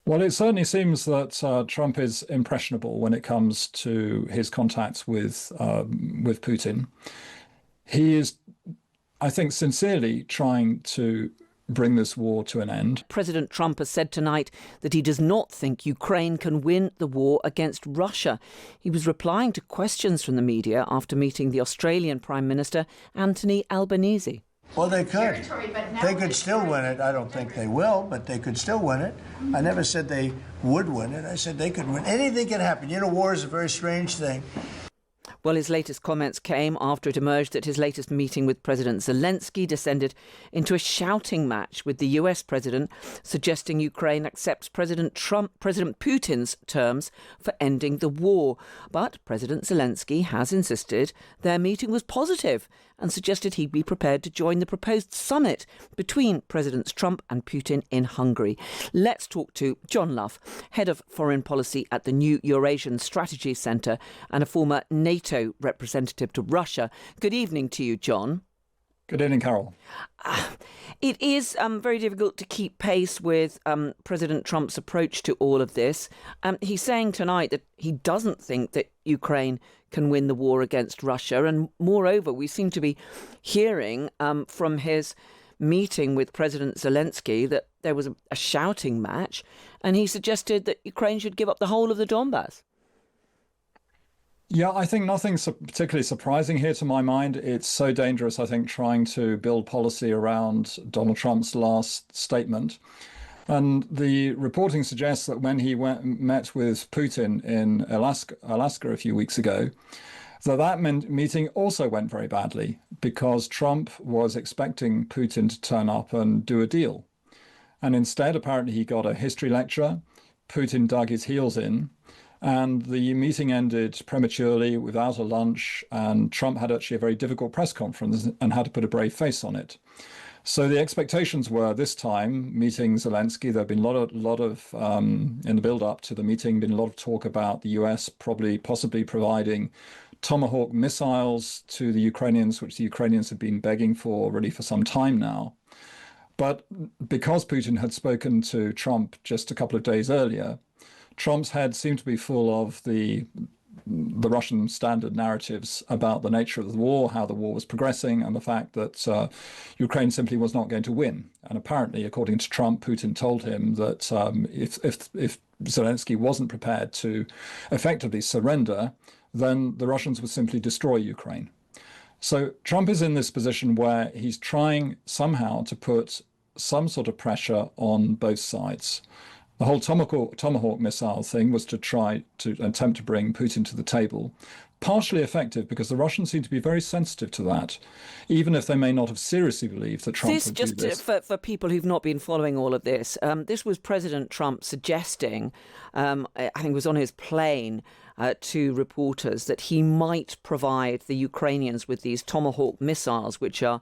Well, it certainly seems that Trump is impressionable when it comes to his contacts with Putin. He is, I think, sincerely trying to bring this war to an end. President Trump has said tonight that he does not think Ukraine can win the war against Russia. He was replying to questions from the media after meeting the Australian Prime Minister, Anthony Albanese. Well, they could. They could still win it. I don't think they will, but they could still win it. I never said they would win it. I said they could win. Anything can happen. You know, war is a very strange thing. Well, his latest comments came after it emerged that his latest meeting with President Zelensky descended into a shouting match with the US president, suggesting Ukraine accepts President Putin's terms for ending the war. But President Zelensky has insisted their meeting was positive and suggested he'd be prepared to join the proposed summit between Presidents Trump and Putin in Hungary. Let's talk to John Lough, head of foreign policy at the New Eurasian Strategy Centre and a former NATO representative to Russia. Good evening to you, John. Good evening, Carol. It is very difficult to keep pace with President Trump's approach to all of this. He's saying tonight that he doesn't think that Ukraine can win the war against Russia. And moreover, we seem to be hearing from his meeting with President Zelensky that there was a shouting match, and he suggested that Ukraine should give up the whole of the Donbass. Yeah, I think nothing's particularly surprising here to my mind. It's so dangerous, I think, trying to build policy around Donald Trump's last statement. And the reporting suggests that when he met with Putin in Alaska a few weeks ago, that meeting also went very badly because Trump was expecting Putin to turn up and do a deal. And instead, apparently, he got a history lecture. Putin dug his heels in. And the meeting ended prematurely without a lunch, and Trump had actually a very difficult press conference and had to put a brave face on it. So the expectations were this time meeting Zelensky. There had been a lot of in the build-up to the meeting, been a lot of talk about the US possibly providing Tomahawk missiles to the Ukrainians, which the Ukrainians have been begging for really for some time now. But because Putin had spoken to Trump just a couple of days earlier, Trump's head seemed to be full of the Russian standard narratives about the nature of the war, how the war was progressing, and the fact that Ukraine simply was not going to win. And apparently, according to Trump, Putin told him that if Zelensky wasn't prepared to effectively surrender, then the Russians would simply destroy Ukraine. So Trump is in this position where he's trying somehow to put some sort of pressure on both sides. The whole Tomahawk missile thing was to try to attempt to bring Putin to the table. Partially effective because the Russians seem to be very sensitive to that, even if they may not have seriously believed that Trump would do this. Just for people who've not been following all of this, this was President Trump suggesting, I think it was on his plane, to reporters that he might provide the Ukrainians with these Tomahawk missiles, which are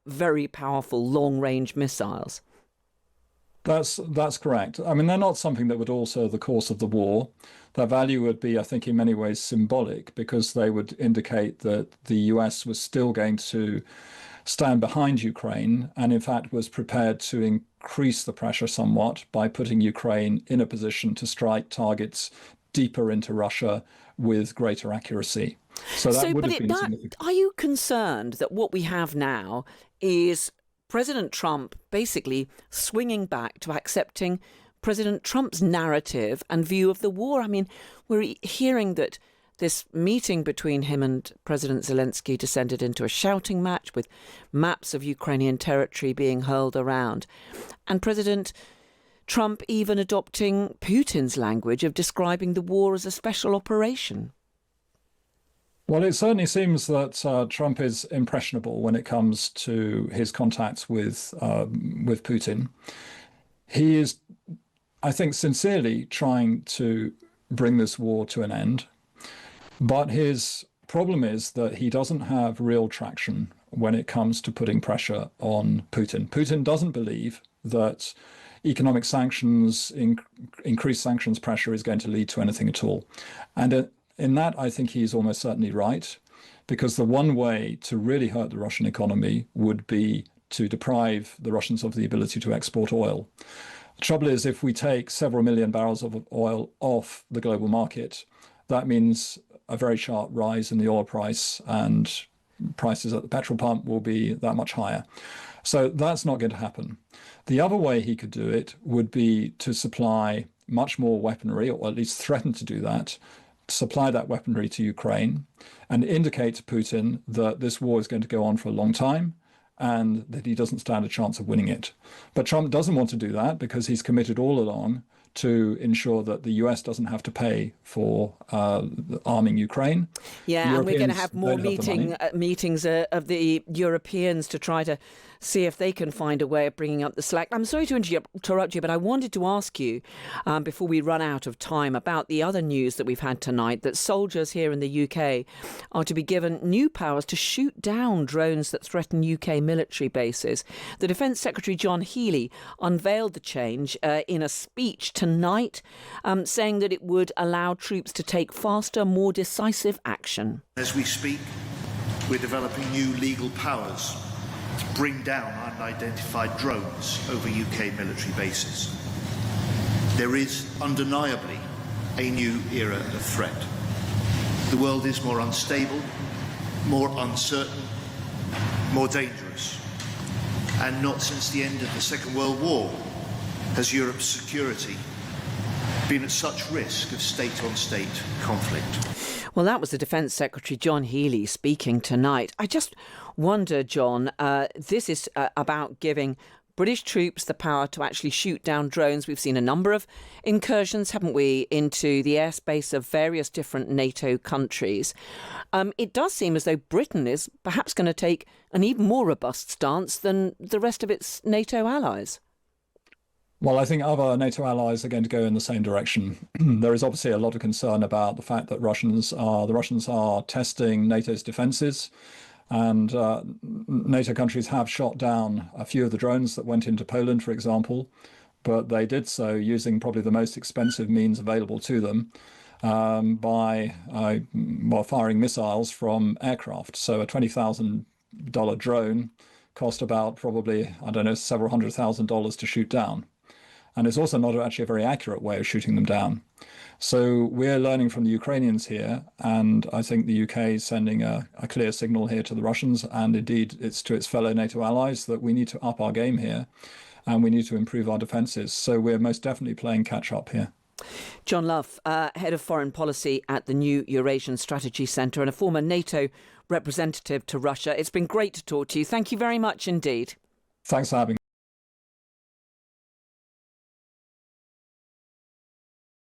very powerful long-range missiles. That's correct. I mean, they're not something that would alter the course of the war. Their value would be, I think, in many ways symbolic because they would indicate that the US was still going to stand behind Ukraine and, in fact, was prepared to increase the pressure somewhat by putting Ukraine in a position to strike targets deeper into Russia with greater accuracy. So that would have been significant. Are you concerned that what we have now is President Trump basically swinging back to accepting President Trump's narrative and view of the war? I mean, we're hearing that this meeting between him and President Zelensky descended into a shouting match with maps of Ukrainian territory being hurled around. And President Trump even adopting Putin's language of describing the war as a special operation. Well, it certainly seems that Trump is impressionable when it comes to his contacts with Putin. He is, I think, sincerely trying to bring this war to an end. But his problem is that he doesn't have real traction when it comes to putting pressure on Putin. Putin doesn't believe that economic sanctions, increased sanctions pressure is going to lead to anything at all. And in that, I think he's almost certainly right, because the one way to really hurt the Russian economy would be to deprive the Russians of the ability to export oil. The trouble is, if we take several million barrels of oil off the global market, that means a very sharp rise in the oil price, and prices at the petrol pump will be that much higher. So that's not going to happen. The other way he could do it would be to supply much more weaponry, or at least threaten to do that, supply that weaponry to Ukraine and indicate to Putin that this war is going to go on for a long time and that he doesn't stand a chance of winning it. But Trump doesn't want to do that because he's committed all along to ensure that the US doesn't have to pay for arming Ukraine. Yeah, and we're going to have more meetings of the Europeans to try to see if they can find a way of bringing up the slack. I'm sorry to interrupt you, but I wanted to ask you, before we run out of time, about the other news that we've had tonight, that soldiers here in the UK are to be given new powers to shoot down drones that threaten UK military bases. The Defence Secretary John Healey unveiled the change in a speech tonight, saying that it would allow troops to take faster, more decisive action. As we speak, we're developing new legal powers to bring down unidentified drones over UK military bases. There is undeniably a new era of threat. The world is more unstable, more uncertain, more dangerous. And not since the end of the Second World War has Europe's security been at such risk of state-on-state conflict. Well, that was the Defence Secretary John Healey speaking tonight. I just wonder, John, this is about giving British troops the power to actually shoot down drones. We've seen a number of incursions, haven't we, into the airspace of various different NATO countries. It does seem as though Britain is perhaps going to take an even more robust stance than the rest of its NATO allies. Well, I think other NATO allies are going to go in the same direction. There is obviously a lot of concern about the fact that the Russians are testing NATO's defences, and NATO countries have shot down a few of the drones that went into Poland, for example, but they did so using probably the most expensive means available to them, by firing missiles from aircraft. So a $20,000 drone cost about probably, several $100,000 to shoot down. And it's also not actually a very accurate way of shooting them down. So we're learning from the Ukrainians here, and I think the UK is sending a clear signal here to the Russians, and indeed it's to its fellow NATO allies, that we need to up our game here and we need to improve our defences. So we're most definitely playing catch up here. John Lough, Head of Foreign Policy at the New Eurasian Strategy Centre and a former NATO representative to Russia. It's been great to talk to you. Thank you very much indeed. Thanks for having me.